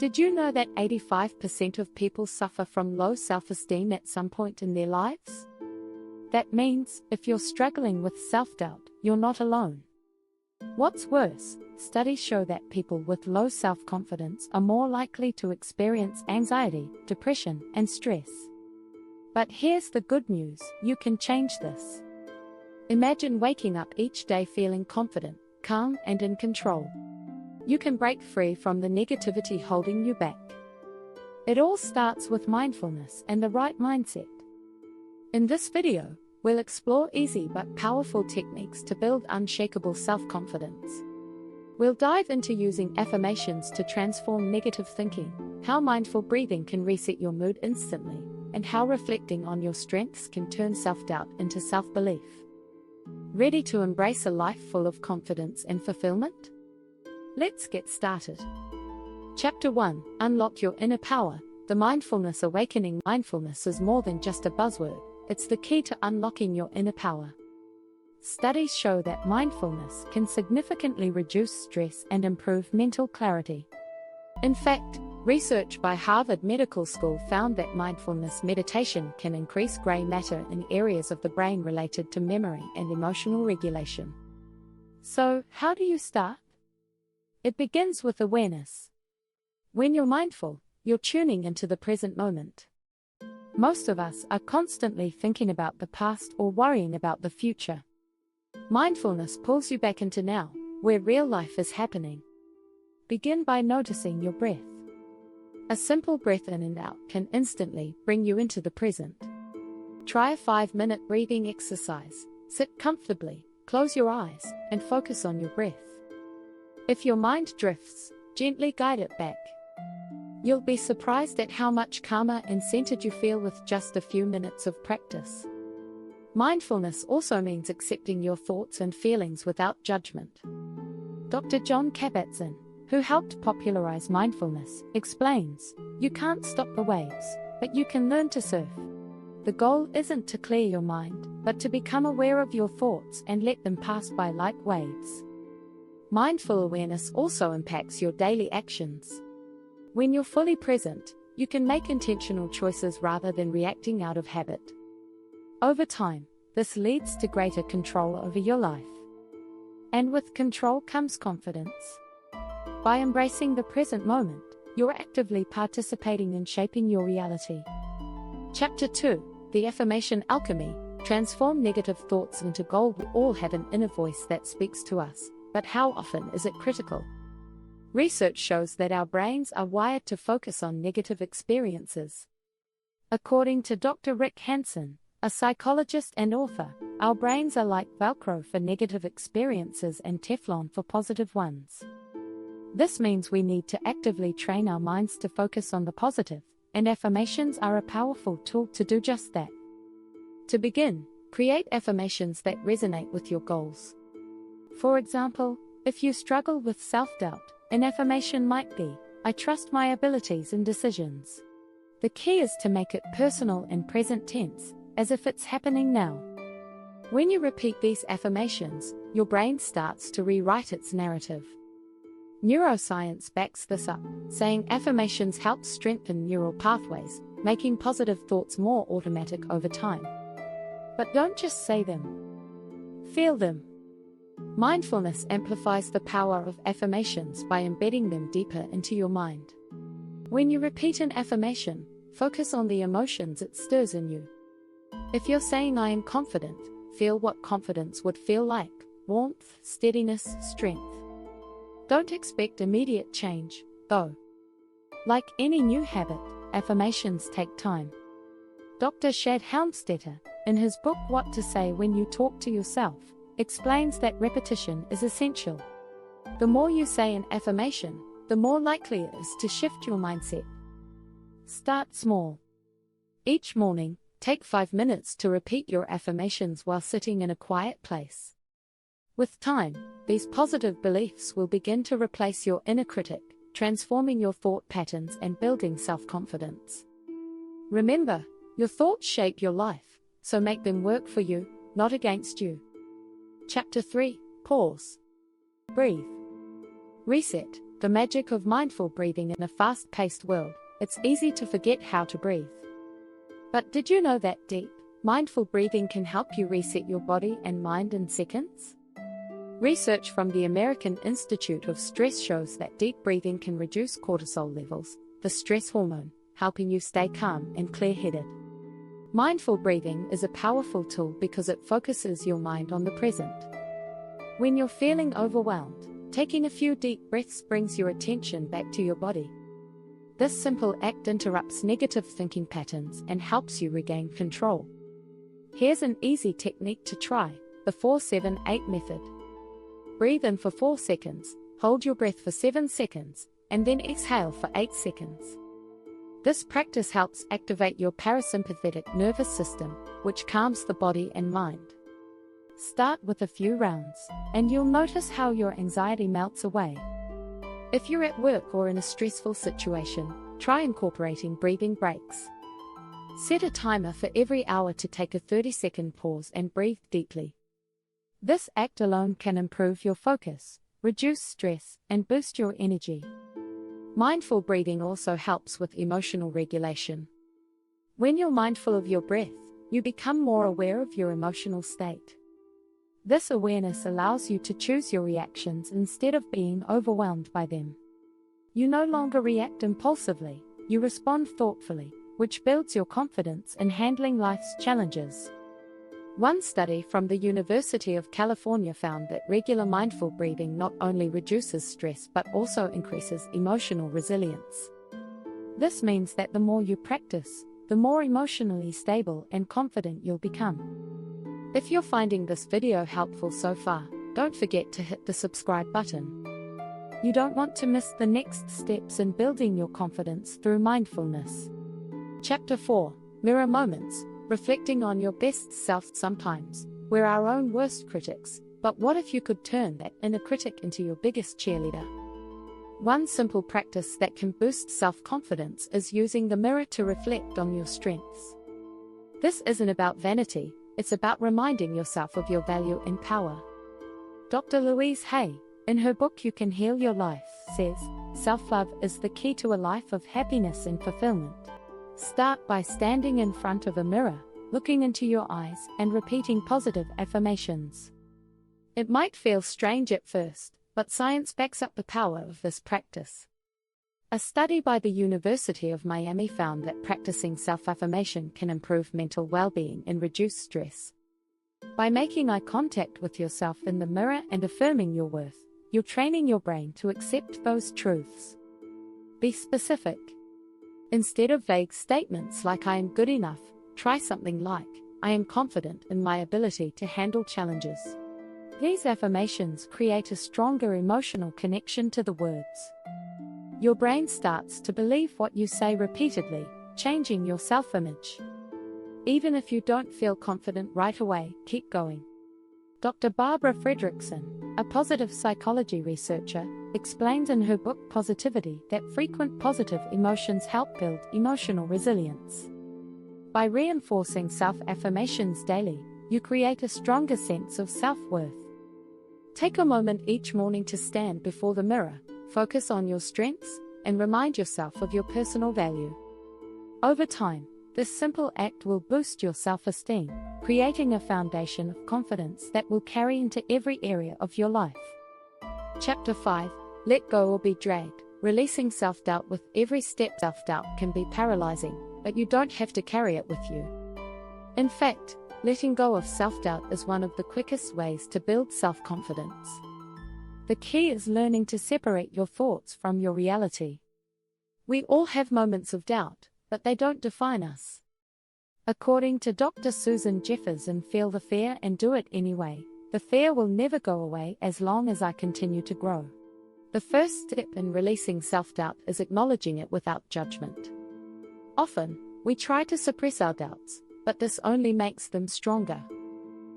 Did you know that 85% of people suffer from low self-esteem at some point in their lives? That means, if you're struggling with self-doubt, you're not alone. What's worse, studies show that people with low self-confidence are more likely to experience anxiety, depression, and stress. But here's the good news: you can change this. Imagine waking up each day feeling confident, calm, and in control. You can break free from the negativity holding you back. It all starts with mindfulness and the right mindset. In this video, we'll explore easy but powerful techniques to build unshakable self-confidence. We'll dive into using affirmations to transform negative thinking, how mindful breathing can reset your mood instantly, and how reflecting on your strengths can turn self-doubt into self-belief. Ready to embrace a life full of confidence and fulfillment? Let's get started. Chapter 1: Unlock Your Inner Power. The Mindfulness Awakening. Mindfulness is more than just a buzzword, it's the key to unlocking your inner power. Studies show that mindfulness can significantly reduce stress and improve mental clarity. In fact, research by Harvard Medical School found that mindfulness meditation can increase gray matter in areas of the brain related to memory and emotional regulation. So, how do you start? It begins with awareness. When you're mindful, you're tuning into the present moment. Most of us are constantly thinking about the past or worrying about the future. Mindfulness pulls you back into now, where real life is happening. Begin by noticing your breath. A simple breath in and out can instantly bring you into the present. Try a 5-minute breathing exercise. Sit comfortably, close your eyes, and focus on your breath. If your mind drifts, gently guide it back. You'll be surprised at how much calmer and centered you feel with just a few minutes of practice. Mindfulness also means accepting your thoughts and feelings without judgment. Dr. Jon Kabat-Zinn, who helped popularize mindfulness, explains, "You can't stop the waves, but you can learn to surf." The goal isn't to clear your mind, but to become aware of your thoughts and let them pass by like waves. Mindful awareness also impacts your daily actions. When you're fully present, you can make intentional choices rather than reacting out of habit. Over time, this leads to greater control over your life. And with control comes confidence. By embracing the present moment, you're actively participating in shaping your reality. Chapter 2: The Affirmation Alchemy. Transform negative thoughts into gold. We all have an inner voice that speaks to us, but how often is it critical? Research shows that our brains are wired to focus on negative experiences. According to Dr. Rick Hanson, a psychologist and author, our brains are like Velcro for negative experiences and Teflon for positive ones. This means we need to actively train our minds to focus on the positive, and affirmations are a powerful tool to do just that. To begin, create affirmations that resonate with your goals. For example, if you struggle with self-doubt, an affirmation might be, "I trust my abilities and decisions." The key is to make it personal and present tense, as if it's happening now. When you repeat these affirmations, your brain starts to rewrite its narrative. Neuroscience backs this up, saying affirmations help strengthen neural pathways, making positive thoughts more automatic over time. But don't just say them. Feel them. Mindfulness amplifies the power of affirmations by embedding them deeper into your mind. When you repeat an affirmation, focus on the emotions it stirs in you. If you're saying "I am confident," feel what confidence would feel like: warmth, steadiness, strength. Don't expect immediate change, though. Like any new habit, affirmations take time. Dr. Shad Helmstetter, in his book What to Say When You Talk to Yourself, explains that repetition is essential. The more you say an affirmation, the more likely it is to shift your mindset. Start small. Each morning, take 5 minutes to repeat your affirmations while sitting in a quiet place. With time, these positive beliefs will begin to replace your inner critic, transforming your thought patterns and building self-confidence. Remember, your thoughts shape your life, so make them work for you, not against you. Chapter 3: Pause. Breathe. Reset. The magic of mindful breathing in a fast-paced world. It's easy to forget how to breathe. But did you know that deep, mindful breathing can help you reset your body and mind in seconds? Research from the American Institute of Stress shows that deep breathing can reduce cortisol levels, the stress hormone, helping you stay calm and clear-headed. Mindful breathing is a powerful tool because it focuses your mind on the present. When you're feeling overwhelmed, taking a few deep breaths brings your attention back to your body. This simple act interrupts negative thinking patterns and helps you regain control. Here's an easy technique to try, the 4-7-8 method. Breathe in for 4 seconds, hold your breath for 7 seconds, and then exhale for 8 seconds. This practice helps activate your parasympathetic nervous system, which calms the body and mind. Start with a few rounds, and you'll notice how your anxiety melts away. If you're at work or in a stressful situation, try incorporating breathing breaks. Set a timer for every hour to take a 30-second pause and breathe deeply. This act alone can improve your focus, reduce stress, and boost your energy. Mindful breathing also helps with emotional regulation. When you're mindful of your breath, you become more aware of your emotional state. This awareness allows you to choose your reactions instead of being overwhelmed by them. You no longer react impulsively, you respond thoughtfully, which builds your confidence in handling life's challenges. One study from the University of California found that regular mindful breathing not only reduces stress but also increases emotional resilience. This means that the more you practice, the more emotionally stable and confident you'll become. If you're finding this video helpful so far, don't forget to hit the subscribe button. You don't want to miss the next steps in building your confidence through mindfulness. Chapter 4. Mirror Moments. Reflecting on your best self. Sometimes, we're our own worst critics, but what if you could turn that inner critic into your biggest cheerleader? One simple practice that can boost self-confidence is using the mirror to reflect on your strengths. This isn't about vanity, it's about reminding yourself of your value and power. Dr. Louise Hay, in her book You Can Heal Your Life, says, self-love is the key to a life of happiness and fulfillment. Start by standing in front of a mirror, looking into your eyes, and repeating positive affirmations. It might feel strange at first, but science backs up the power of this practice. A study by the University of Miami found that practicing self-affirmation can improve mental well-being and reduce stress. By making eye contact with yourself in the mirror and affirming your worth, you're training your brain to accept those truths. Be specific. Instead of vague statements like I am good enough, try something like, I am confident in my ability to handle challenges. These affirmations create a stronger emotional connection to the words. Your brain starts to believe what you say repeatedly, changing your self-image. Even if you don't feel confident right away, keep going. Dr. Barbara Fredrickson, a positive psychology researcher, explains in her book Positivity that frequent positive emotions help build emotional resilience. By reinforcing self-affirmations daily, you create a stronger sense of self-worth. Take a moment each morning to stand before the mirror, focus on your strengths, and remind yourself of your personal value. Over time, this simple act will boost your self-esteem, creating a foundation of confidence that will carry into every area of your life. Chapter 5. Let go or be dragged. Releasing self-doubt. With every step, self-doubt can be paralyzing, but you don't have to carry it with you. In fact, letting go of self-doubt is one of the quickest ways to build self-confidence. The key is learning to separate your thoughts from your reality. We all have moments of doubt, but they don't define us. According to Dr. Susan Jeffers in Feel the Fear and Do It Anyway, the fear will never go away as long as I continue to grow. The first step in releasing self-doubt is acknowledging it without judgment. Often, we try to suppress our doubts, but this only makes them stronger.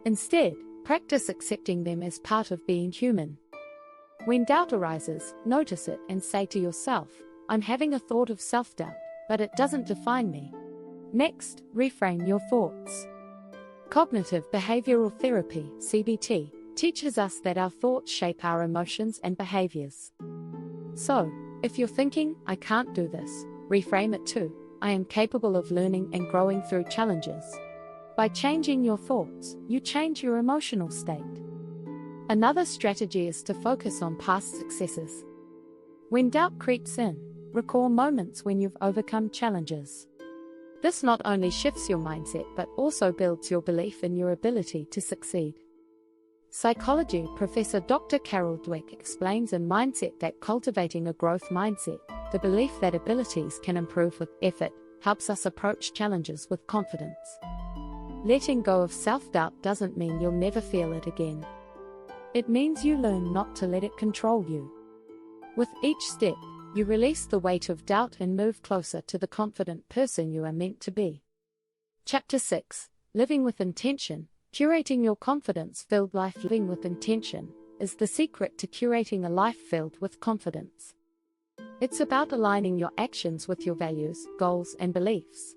Instead, practice accepting them as part of being human. When doubt arises, notice it and say to yourself, I'm having a thought of self-doubt, but it doesn't define me. Next, reframe your thoughts. Cognitive behavioral therapy, CBT, teaches us that our thoughts shape our emotions and behaviors. So, if you're thinking, I can't do this, reframe it to, I am capable of learning and growing through challenges. By changing your thoughts, you change your emotional state. Another strategy is to focus on past successes. When doubt creeps in, recall moments when you've overcome challenges. This not only shifts your mindset but also builds your belief in your ability to succeed. Psychology professor Dr. Carol Dweck explains in Mindset that cultivating a growth mindset, the belief that abilities can improve with effort, helps us approach challenges with confidence. Letting go of self-doubt doesn't mean you'll never feel it again. It means you learn not to let it control you. With each step, you release the weight of doubt and move closer to the confident person you are meant to be. Chapter 6. Living with Intention. Curating your confidence-filled life. Living with intention is the secret to curating a life filled with confidence. It's about aligning your actions with your values, goals, and beliefs.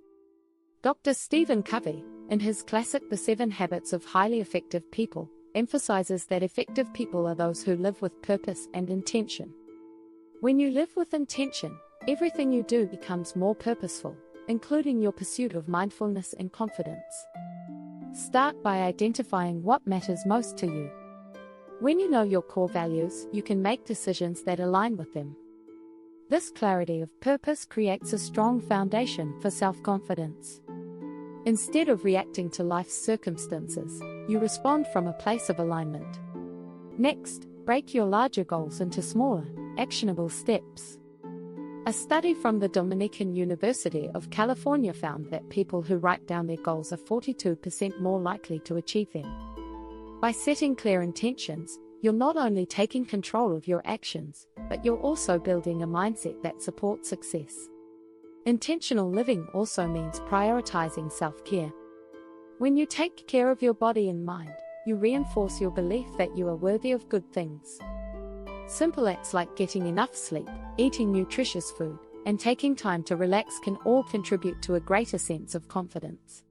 Dr. Stephen Covey, in his classic The 7 Habits of Highly Effective People, emphasizes that effective people are those who live with purpose and intention. When you live with intention, everything you do becomes more purposeful, including your pursuit of mindfulness and confidence. Start by identifying what matters most to you. When you know your core values, you can make decisions that align with them. This clarity of purpose creates a strong foundation for self-confidence. Instead of reacting to life's circumstances, you respond from a place of alignment. Next, break your larger goals into smaller, actionable steps. A study from the Dominican University of California found that people who write down their goals are 42% more likely to achieve them. By setting clear intentions, you're not only taking control of your actions, but you're also building a mindset that supports success. Intentional living also means prioritizing self-care. When you take care of your body and mind, you reinforce your belief that you are worthy of good things. Simple acts like getting enough sleep, eating nutritious food, and taking time to relax can all contribute to a greater sense of confidence.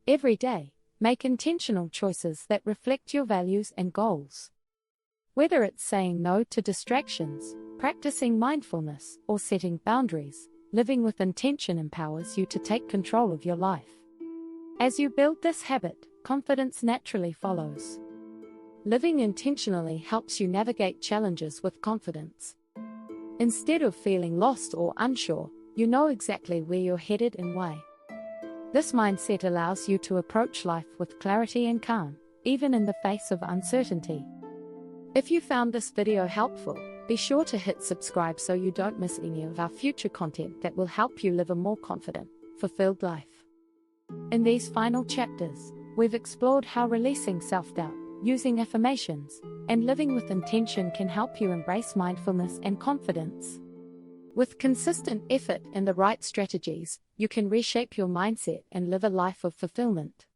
Every day, make intentional choices that reflect your values and goals. Whether it's saying no to distractions, practicing mindfulness, or setting boundaries, living with intention empowers you to take control of your life. As you build this habit, confidence naturally follows. Living intentionally helps you navigate challenges with confidence. Instead of feeling lost or unsure, you know exactly where you're headed and why. This mindset allows you to approach life with clarity and calm, even in the face of uncertainty. If you found this video helpful, be sure to hit subscribe so you don't miss any of our future content that will help you live a more confident, fulfilled life. In these final chapters, we've explored how releasing self-doubt, using affirmations, and living with intention can help you embrace mindfulness and confidence. With consistent effort and the right strategies, you can reshape your mindset and live a life of fulfillment.